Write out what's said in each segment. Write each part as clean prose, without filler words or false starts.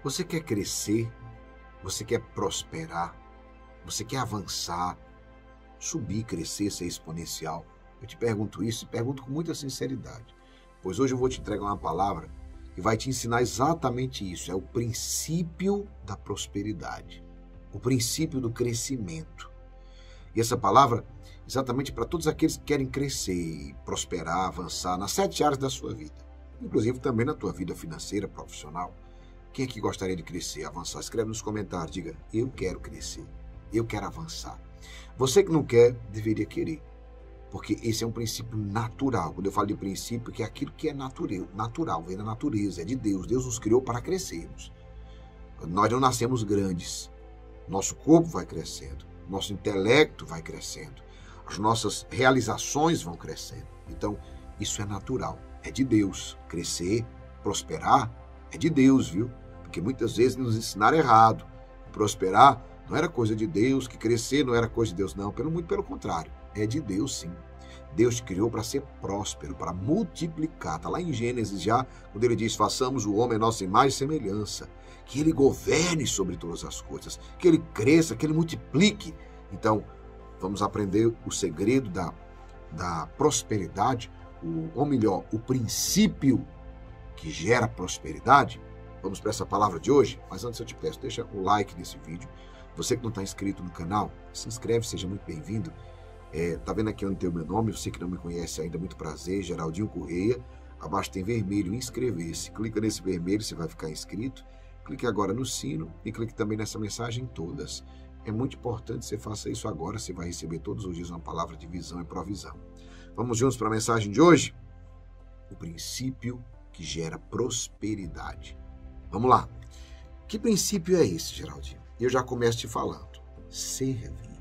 Você quer crescer? Você quer prosperar? Você quer avançar, subir, crescer, ser exponencial? Eu te pergunto isso e pergunto com muita sinceridade, pois hoje eu vou te entregar uma palavra que vai te ensinar exatamente isso. É o princípio da prosperidade, o princípio do crescimento. E essa palavra exatamente para todos aqueles que querem crescer, prosperar, avançar nas 7 áreas da sua vida, inclusive também na tua vida financeira, profissional. Quem é que gostaria de crescer, avançar? Escreve nos comentários, diga, eu quero crescer, eu quero avançar. Você que não quer, deveria querer, porque esse é um princípio natural. Quando eu falo de princípio, que é aquilo que é natural, vem da natureza, é de Deus. Deus nos criou para crescermos. Nós não nascemos grandes, nosso corpo vai crescendo, nosso intelecto vai crescendo, as nossas realizações vão crescendo. Então, isso é natural, é de Deus. Crescer, prosperar, é de Deus, viu? Porque muitas vezes nos ensinaram errado. Prosperar não era coisa de Deus, que crescer não era coisa de Deus, não. Muito pelo contrário, é de Deus, sim. Deus te criou para ser próspero, para multiplicar. Está lá em Gênesis já, quando ele diz, façamos o homem a nossa imagem e semelhança. Que ele governe sobre todas as coisas, que ele cresça, que ele multiplique. Então, vamos aprender o segredo da prosperidade, ou melhor, o princípio que gera prosperidade. Vamos para essa palavra de hoje, mas antes eu te peço, deixa o like nesse vídeo. Você que não está inscrito no canal, se inscreve, seja muito bem-vindo. Tá vendo aqui onde tem o meu nome? Você que não me conhece ainda, muito prazer, Geraldinho Correia. Abaixo tem vermelho, inscrever-se. Clica nesse vermelho, você vai ficar inscrito. Clique agora no sino e clique também nessa mensagem todas. É muito importante que você faça isso agora, você vai receber todos os dias uma palavra de visão e provisão. Vamos juntos para a mensagem de hoje? O princípio que gera prosperidade. Vamos lá. Que princípio é esse, Geraldinho? Eu já começo te falando. Servir.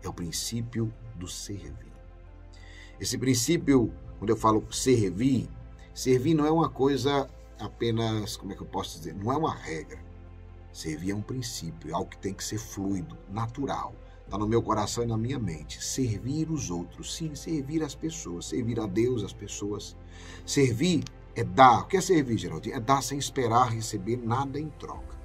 É o princípio do servir. Esse princípio, quando eu falo servir não é uma coisa apenas, como é que eu posso dizer? Não é uma regra. Servir é um princípio, é algo que tem que ser fluido, natural. Está no meu coração e na minha mente. Servir os outros, sim, servir as pessoas, servir a Deus, as pessoas. Servir é dar. O que é servir, Geraldinho? É dar sem esperar receber nada em troca.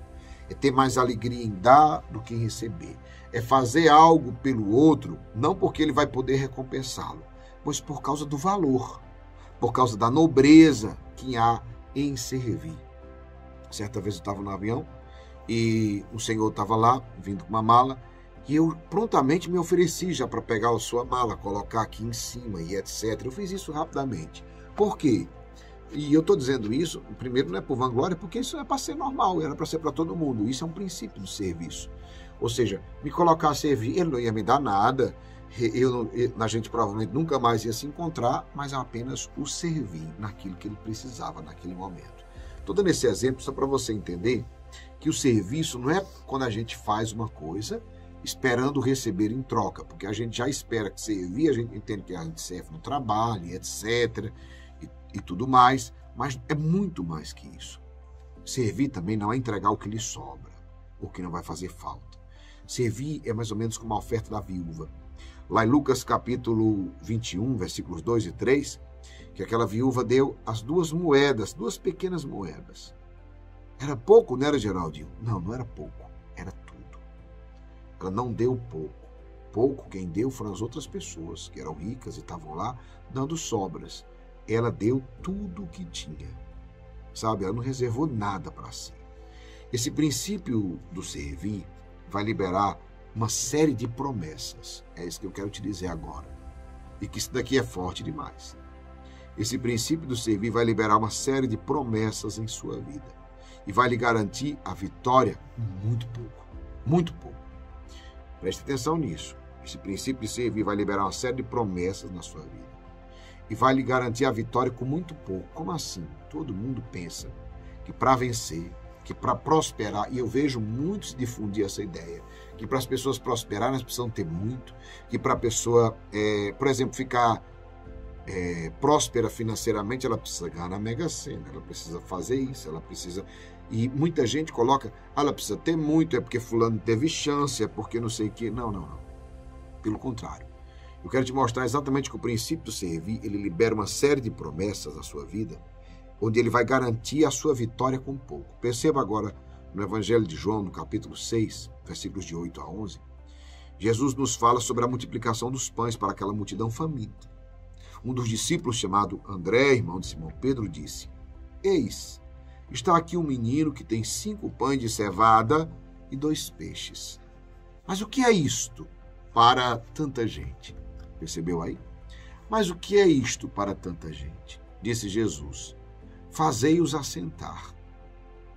É ter mais alegria em dar do que em receber. É fazer algo pelo outro, não porque ele vai poder recompensá-lo, mas por causa do valor, por causa da nobreza que há em servir. Certa vez eu estava no avião e o senhor estava lá, vindo com uma mala, e eu prontamente me ofereci já para pegar a sua mala, colocar aqui em cima e etc. Eu fiz isso rapidamente. Por quê? E eu estou dizendo isso, primeiro, não é por vanglória, porque isso é para ser normal, era para ser para todo mundo. Isso é um princípio do serviço. Ou seja, me colocar a servir, ele não ia me dar nada, a gente provavelmente nunca mais ia se encontrar, mas apenas o servir naquilo que ele precisava naquele momento. Estou dando esse exemplo só para você entender que o serviço não é quando a gente faz uma coisa esperando receber em troca, porque a gente já espera que servir, a gente entende que a gente serve no trabalho, etc., e tudo mais, mas é muito mais que isso. Servir também não é entregar o que lhe sobra, o que não vai fazer falta. Servir é mais ou menos como a oferta da viúva. Lá em Lucas capítulo 21, versículos 2 e 3, que aquela viúva deu as 2 moedas, 2 pequenas moedas. Era pouco, não era, Geraldinho? Não, não era pouco, era tudo. Ela não deu pouco. Pouco quem deu foram as outras pessoas, que eram ricas e estavam lá dando sobras. Ela deu tudo o que tinha, sabe? Ela não reservou nada para si. Esse princípio do servir vai liberar uma série de promessas. É isso que eu quero te dizer agora. E que isso daqui é forte demais. Esse princípio do servir vai liberar uma série de promessas em sua vida. E vai lhe garantir a vitória muito pouco. Muito pouco. Preste atenção nisso. Esse princípio de servir vai liberar uma série de promessas na sua vida. E vai lhe garantir a vitória com muito pouco. Como assim? Todo mundo pensa que para vencer, que para prosperar, e eu vejo muitos difundir essa ideia, que para as pessoas prosperarem, elas precisam ter muito, que para a pessoa, por exemplo, ficar próspera financeiramente, ela precisa ganhar na Mega Sena, ela precisa fazer isso, ela precisa... E muita gente coloca, ela precisa ter muito, é porque fulano teve chance, é porque não sei o quê. Não, não, não. Pelo contrário. Eu quero te mostrar exatamente que o princípio do servir, ele libera uma série de promessas na sua vida, onde ele vai garantir a sua vitória com pouco. Perceba agora no Evangelho de João, no capítulo 6, versículos de 8 a 11, Jesus nos fala sobre a multiplicação dos pães para aquela multidão faminta. Um dos discípulos, chamado André, irmão de Simão Pedro, disse: Eis, está aqui um menino que tem 5 pães de cevada e 2 peixes. Mas o que é isto para tanta gente? Percebeu aí? Mas o que é isto para tanta gente? Disse Jesus: Fazei-os assentar.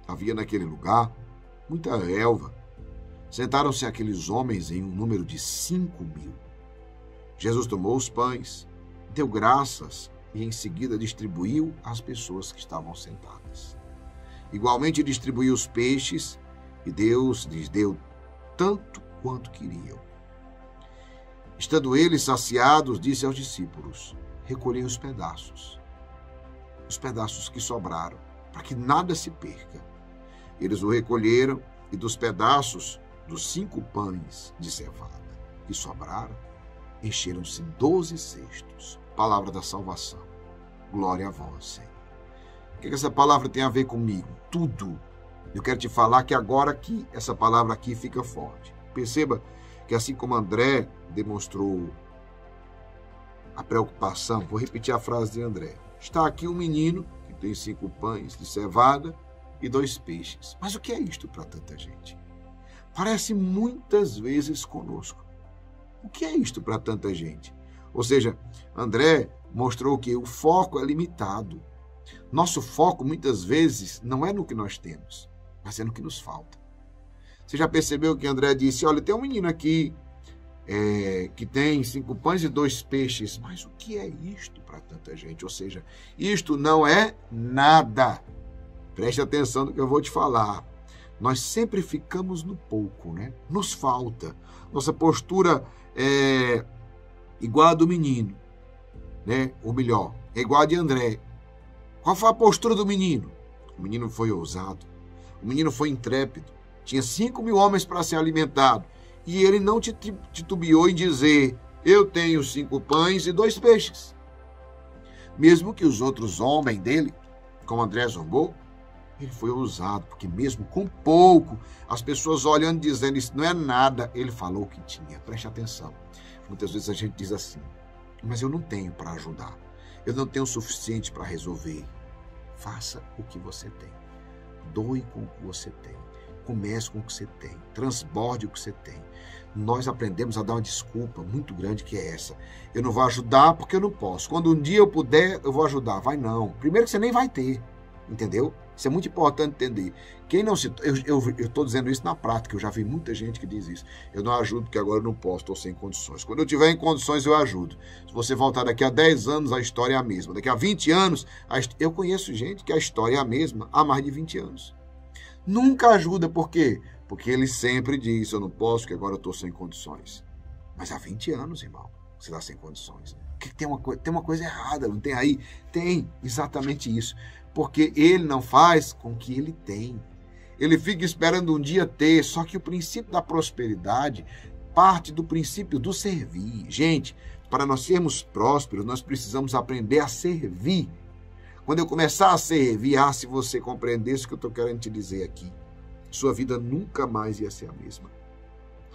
Havia naquele lugar muita relva. Sentaram-se aqueles homens em um número de 5.000. Jesus tomou os pães, deu graças e em seguida distribuiu às pessoas que estavam sentadas. Igualmente distribuiu os peixes e Deus lhes deu tanto quanto queriam. Estando eles saciados, disse aos discípulos: Recolhei os pedaços que sobraram, para que nada se perca. Eles o recolheram e dos pedaços dos 5 pães de cevada que sobraram, encheram-se 12 cestos. Palavra da salvação. Glória a vós, Senhor. O que essa palavra tem a ver comigo? Tudo. Eu quero te falar que agora que essa palavra aqui fica forte. Perceba que assim como André demonstrou a preocupação, vou repetir a frase de André. Está aqui um menino que tem 5 pães de cevada e 2 peixes. Mas o que é isto para tanta gente? Parece muitas vezes conosco. O que é isto para tanta gente? Ou seja, André mostrou que o foco é limitado. Nosso foco, muitas vezes, não é no que nós temos, mas é no que nos falta. Você já percebeu que André disse: olha, tem um menino aqui que tem 5 pães e 2 peixes, mas o que é isto para tanta gente? Ou seja, isto não é nada. Preste atenção no que eu vou te falar. Nós sempre ficamos no pouco, né? Nos falta. Nossa postura é igual a do menino, né? Ou melhor, é igual a de André. Qual foi a postura do menino? O menino foi ousado. O menino foi intrépido. Tinha 5.000 homens para ser alimentado. E ele não titubeou em dizer: eu tenho 5 pães e 2 peixes. Mesmo que os outros zombem dele, como André zombou, ele foi ousado, porque mesmo com pouco, as pessoas olhando e dizendo: isso não é nada, ele falou o que tinha. Preste atenção. Muitas vezes a gente diz assim: mas eu não tenho para ajudar. Eu não tenho o suficiente para resolver. Faça o que você tem. Doe com o que você tem. Comece com o que você tem. Transborde o que você tem. Nós aprendemos a dar uma desculpa muito grande, que é essa: eu não vou ajudar porque eu não posso. Quando um dia eu puder, eu vou ajudar. Vai não. Primeiro que você nem vai ter. Entendeu? Isso é muito importante entender. Quem não se... Eu estou dizendo isso na prática. Eu já vi muita gente que diz isso. Eu não ajudo porque agora eu não posso, estou sem condições. Quando eu tiver em condições, eu ajudo. Se você voltar daqui a 10 anos, a história é a mesma. Daqui a 20 anos, eu conheço gente que a história é a mesma há mais de 20 anos. Nunca ajuda. Por quê? Porque ele sempre diz: eu não posso porque agora eu estou sem condições. Mas há 20 anos, irmão, você está sem condições. Tem uma coisa errada, não tem aí? Tem, exatamente isso. Porque ele não faz com o que ele tem. Ele fica esperando um dia ter. Só que o princípio da prosperidade parte do princípio do servir. Gente, para nós sermos prósperos, nós precisamos aprender a servir. Quando eu começar a servir, se você compreendesse o que eu estou querendo te dizer aqui, sua vida nunca mais ia ser a mesma.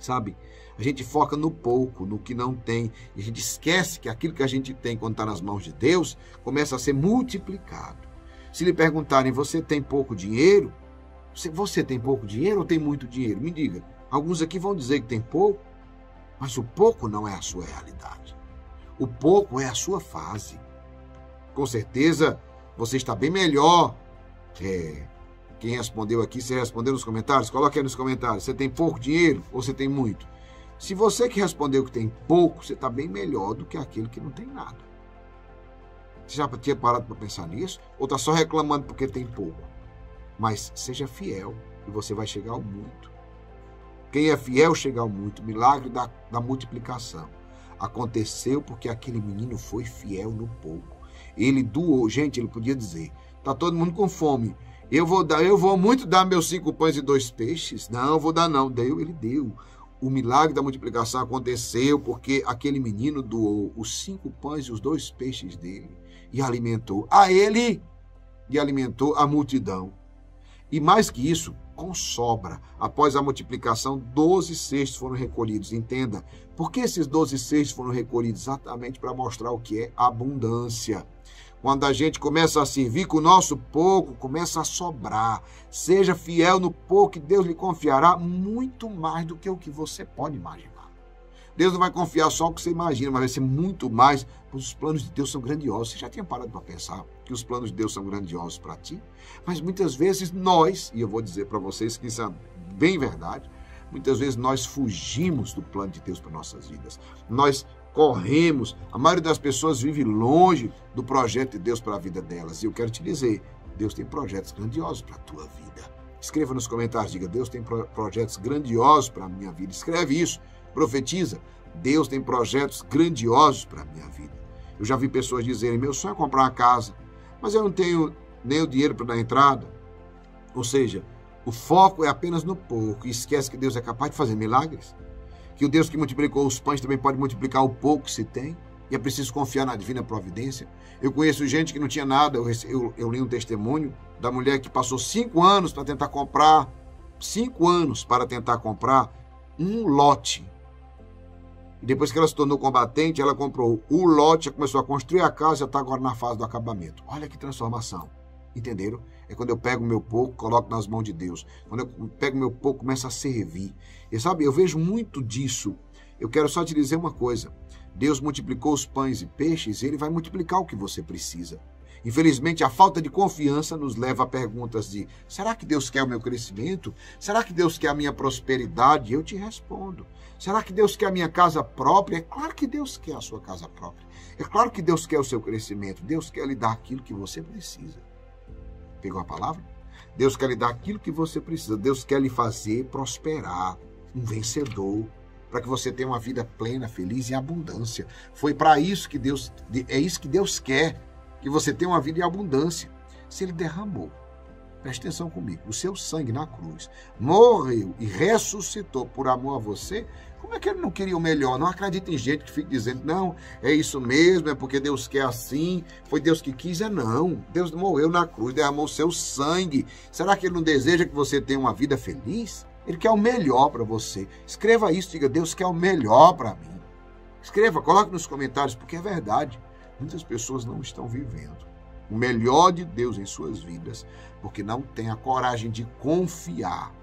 Sabe? A gente foca no pouco, no que não tem, e a gente esquece que aquilo que a gente tem quando está nas mãos de Deus começa a ser multiplicado. Se lhe perguntarem: você tem pouco dinheiro? Você tem pouco dinheiro ou tem muito dinheiro? Me diga. Alguns aqui vão dizer que tem pouco, mas o pouco não é a sua realidade. O pouco é a sua fase. Com certeza, você está bem melhor. Quem respondeu aqui, você respondeu nos comentários? Coloque aí nos comentários. Você tem pouco dinheiro ou você tem muito? Se você que respondeu que tem pouco, você está bem melhor do que aquele que não tem nada. Você já tinha parado para pensar nisso? Ou está só reclamando porque tem pouco? Mas seja fiel e você vai chegar ao muito. Quem é fiel chega ao muito. Milagre da multiplicação aconteceu porque aquele menino foi fiel no pouco. Ele doou. Gente, ele podia dizer: está todo mundo com fome. Eu vou muito dar meus 5 pães e 2 peixes. Não, vou dar não. Ele deu. O milagre da multiplicação aconteceu porque aquele menino doou os 5 pães e os 2 peixes dele e alimentou a ele e alimentou a multidão. E mais que isso, com sobra. Após a multiplicação, 12 cestos foram recolhidos. Entenda, por que esses 12 cestos foram recolhidos? Exatamente para mostrar o que é abundância. Quando a gente começa a servir com o nosso pouco, começa a sobrar. Seja fiel no pouco que Deus lhe confiará muito mais do que o que você pode imaginar. Deus não vai confiar só o que você imagina, mas vai ser muito mais, pois os planos de Deus são grandiosos. Você já tinha parado para pensar que os planos de Deus são grandiosos para ti? Mas muitas vezes nós, e eu vou dizer para vocês que isso é bem verdade, muitas vezes nós fugimos do plano de Deus para nossas vidas. Nós corremos, a maioria das pessoas vive longe do projeto de Deus para a vida delas. E eu quero te dizer, Deus tem projetos grandiosos para a tua vida. Escreva nos comentários, diga, Deus tem projetos grandiosos para a minha vida. Escreve isso. Profetiza, Deus tem projetos grandiosos para a minha vida. Eu já vi pessoas dizerem, meu sonho é comprar uma casa, mas eu não tenho nem o dinheiro para dar entrada. Ou seja, o foco é apenas no pouco e esquece que Deus é capaz de fazer milagres. Que o Deus que multiplicou os pães também pode multiplicar o pouco que se tem. E é preciso confiar na divina providência. Eu conheço gente que não tinha nada. Eu li um testemunho da mulher que passou 5 anos para tentar comprar, 5 anos para tentar comprar um lote. E depois que ela se tornou combatente, ela comprou o lote, começou a construir a casa e já está agora na fase do acabamento. Olha que transformação. Entenderam? É quando eu pego o meu pouco, coloco nas mãos de Deus. Quando eu pego o meu pouco, começo a servir. E sabe, eu vejo muito disso. Eu quero só te dizer uma coisa. Deus multiplicou os pães e peixes e Ele vai multiplicar o que você precisa. Infelizmente, a falta de confiança nos leva a perguntas de, será que Deus quer o meu crescimento? Será que Deus quer a minha prosperidade? Eu te respondo. Será que Deus quer a minha casa própria? É claro que Deus quer a sua casa própria. É claro que Deus quer o seu crescimento. Deus quer lhe dar aquilo que você precisa. Pegou a palavra? Deus quer lhe dar aquilo que você precisa. Deus quer lhe fazer prosperar, um vencedor, para que você tenha uma vida plena, feliz e em abundância. Foi para isso que Deus, é isso que Deus quer, que você tenha uma vida em abundância. Se Ele derramou, preste atenção comigo, o seu sangue na cruz, morreu e ressuscitou por amor a você, como é que Ele não queria o melhor? Não acredita em gente que fica dizendo, não, é isso mesmo, é porque Deus quer assim, foi Deus que quis, não. Deus morreu na cruz, derramou o seu sangue. Será que Ele não deseja que você tenha uma vida feliz? Ele quer o melhor para você. Escreva isso, diga, Deus quer o melhor para mim. Escreva, coloque nos comentários, porque é verdade. Muitas pessoas não estão vivendo o melhor de Deus em suas vidas, porque não têm a coragem de confiar.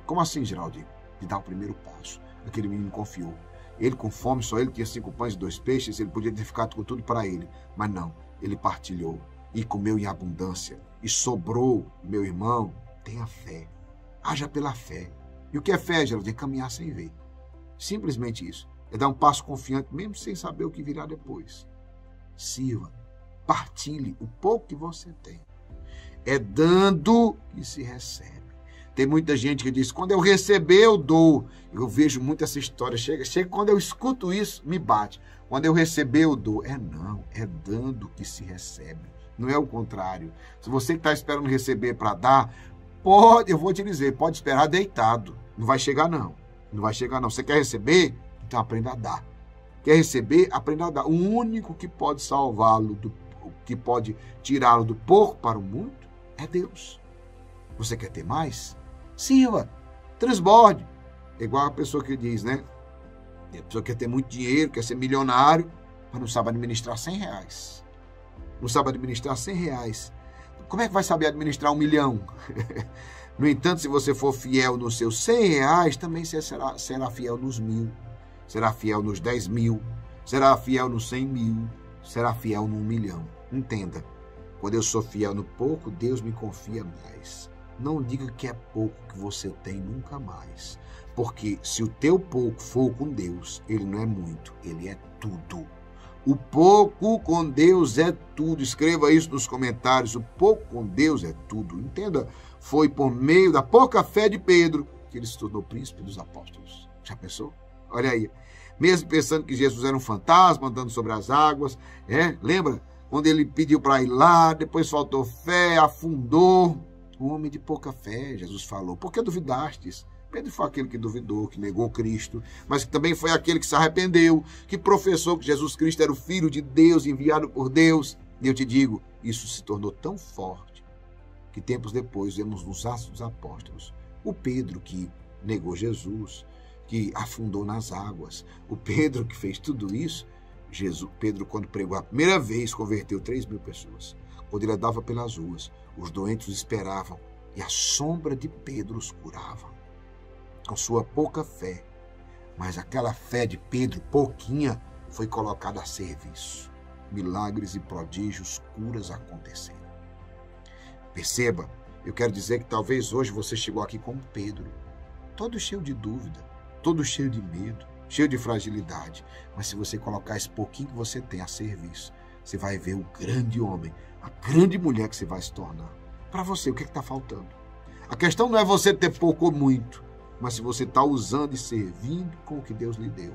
Como assim, Geraldinho? De dar o primeiro passo. Aquele menino confiou. Ele com fome, só ele tinha 5 pães e 2 peixes, ele podia ter ficado com tudo para ele. Mas não, ele partilhou e comeu em abundância. E sobrou, meu irmão, tenha fé. Haja pela fé. E o que é fé, Geraldinho? É caminhar sem ver. Simplesmente isso. É dar um passo confiante, mesmo sem saber o que virá depois. Sirva. Partilhe o pouco que você tem. É dando que se recebe. Tem muita gente que diz, quando eu receber, eu dou. Eu vejo muito essa história. Chega, quando eu escuto isso, me bate. Quando eu receber, eu dou. Não, é dando que se recebe. Não é o contrário. Se você que está esperando receber para dar, pode, eu vou te dizer, pode esperar deitado. Não vai chegar, não. Não vai chegar, não. Você quer receber? Então aprenda a dar. Quer receber? Aprenda a dar. O único que pode salvá-lo, que pode tirá-lo do pouco para o muito, é Deus. Você quer ter mais? Sirva. Transborde. É igual a pessoa que diz, né? A pessoa quer ter muito dinheiro, quer ser milionário, mas não sabe administrar R$100. Não sabe administrar R$100. Como é que vai saber administrar 1 milhão? No entanto, se você for fiel nos seus R$100, também você será fiel nos 1.000. Será fiel nos 10.000. Será fiel nos 100.000. Será fiel no 1 milhão. Entenda. Quando eu sou fiel no pouco, Deus me confia mais. Não diga que é pouco que você tem nunca mais. Porque se o teu pouco for com Deus, ele não é muito, ele é tudo. O pouco com Deus é tudo. Escreva isso nos comentários. O pouco com Deus é tudo. Entenda, foi por meio da pouca fé de Pedro que ele se tornou príncipe dos apóstolos. Já pensou? Olha aí. Mesmo pensando que Jesus era um fantasma andando sobre as águas. Lembra? Quando ele pediu para ir lá, depois faltou fé, afundou. Um homem de pouca fé, Jesus falou. Por que duvidastes? Pedro foi aquele que duvidou, que negou Cristo, mas que também foi aquele que se arrependeu, que professou que Jesus Cristo era o Filho de Deus, enviado por Deus. E eu te digo, isso se tornou tão forte, que tempos depois vemos nos Atos dos Apóstolos, O Pedro que negou Jesus, que afundou nas águas. O Pedro que fez tudo isso. Pedro, quando pregou a primeira vez, converteu 3.000 pessoas. Quando ele andava pelas ruas, os doentes os esperavam e a sombra de Pedro os curava. Com sua pouca fé, mas aquela fé de Pedro, pouquinha, foi colocada a serviço. Milagres e prodígios, curas aconteceram. Perceba, eu quero dizer que talvez hoje você chegou aqui como Pedro, todo cheio de dúvida, todo cheio de medo, cheio de fragilidade. Mas se você colocar esse pouquinho que você tem a serviço, você vai ver o grande homem, a grande mulher que você vai se tornar. Para você, o que está faltando? A questão não é você ter pouco ou muito, mas se você está usando e servindo com o que Deus lhe deu.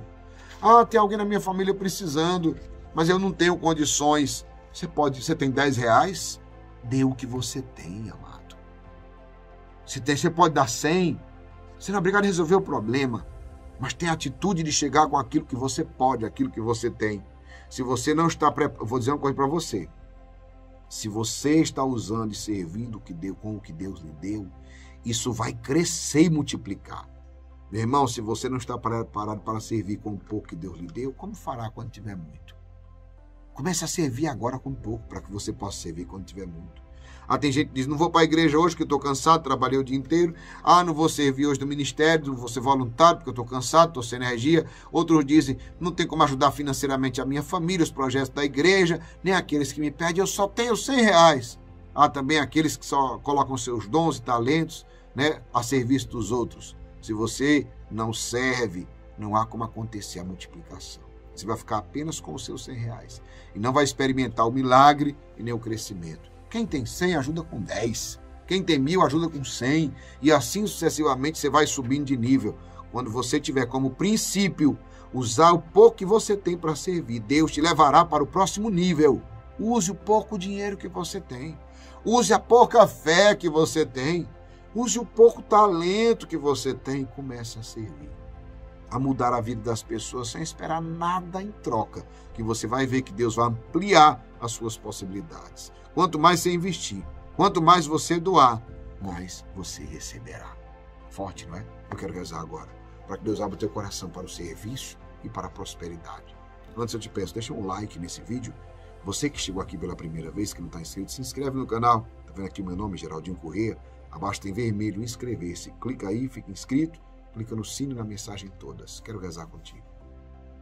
Ah, tem alguém na minha família precisando, mas eu não tenho condições. Você tem 10 reais? Dê o que você tem, amado. Você pode dar 100, você não é obrigado a resolver o problema, mas tem a atitude de chegar com aquilo que você pode, aquilo que você tem. Se você não está preparado, vou dizer uma coisa para você. Se você está usando e servindo com o que Deus lhe deu, isso vai crescer e multiplicar. Meu irmão, se você não está preparado para servir com o pouco que Deus lhe deu, como fará quando tiver muito? Comece a servir agora com pouco, para que você possa servir quando tiver muito. Ah, tem gente que diz, não vou para a igreja hoje porque eu estou cansado, trabalhei o dia inteiro. Ah, não vou servir hoje no ministério, não vou ser voluntário porque eu estou cansado, estou sem energia. Outros dizem, não tem como ajudar financeiramente a minha família, os projetos da igreja, nem aqueles que me pedem, eu só tenho 100 reais. Há também aqueles que só colocam seus dons e talentos, né, a serviço dos outros. Se você não serve, não há como acontecer a multiplicação. Você vai ficar apenas com os seus 100 reais. E não vai experimentar o milagre e nem o crescimento. Quem tem 100 ajuda com 10. Quem tem 1.000 ajuda com 100. E assim sucessivamente você vai subindo de nível. Quando você tiver como princípio usar o pouco que você tem para servir, Deus te levará para o próximo nível. Use o pouco dinheiro que você tem. Use a pouca fé que você tem. Use o pouco talento que você tem e comece a servir. A mudar a vida das pessoas sem esperar nada em troca, que você vai ver que Deus vai ampliar as suas possibilidades. Quanto mais você investir, quanto mais você doar, mais você receberá. Forte, não é? Eu quero rezar agora, para que Deus abra o teu coração para o serviço e para a prosperidade. Antes eu te peço, deixa um like nesse vídeo. Você que chegou aqui pela primeira vez, que não está inscrito, se inscreve no canal. Está vendo aqui o meu nome, Geraldinho Corrêa. Abaixo tem vermelho, inscrever-se. Clica aí, fica inscrito. Clica no sino e na mensagem todas. Quero rezar contigo.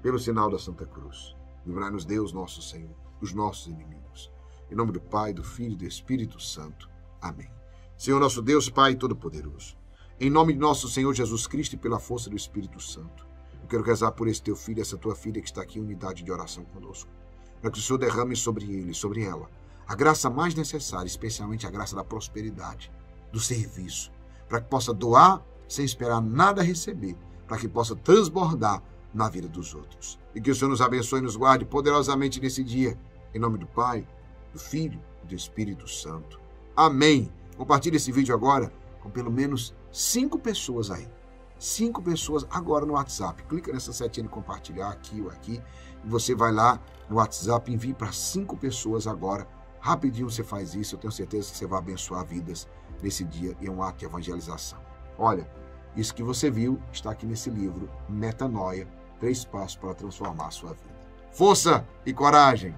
Pelo sinal da Santa Cruz, livrai-nos Deus, nosso Senhor, dos nossos inimigos. Em nome do Pai, do Filho e do Espírito Santo. Amém. Senhor nosso Deus, Pai Todo-Poderoso, em nome de nosso Senhor Jesus Cristo e pela força do Espírito Santo, eu quero rezar por esse teu filho, essa tua filha que está aqui em unidade de oração conosco, para que o Senhor derrame sobre ele, sobre ela, a graça mais necessária, especialmente a graça da prosperidade, do serviço, para que possa doar sem esperar nada a receber, para que possa transbordar na vida dos outros. E que o Senhor nos abençoe e nos guarde poderosamente nesse dia, em nome do Pai, do Filho e do Espírito Santo. Amém. Compartilhe esse vídeo agora com pelo menos 5 pessoas aí. 5 pessoas agora no WhatsApp. Clica nessa setinha de compartilhar aqui ou aqui, e você vai lá no WhatsApp e envie para 5 pessoas agora. Rapidinho você faz isso, eu tenho certeza que você vai abençoar vidas nesse dia e é um ato de evangelização. Olha, isso que você viu está aqui nesse livro, Metanoia, 3 passos para transformar a sua vida. Força e coragem!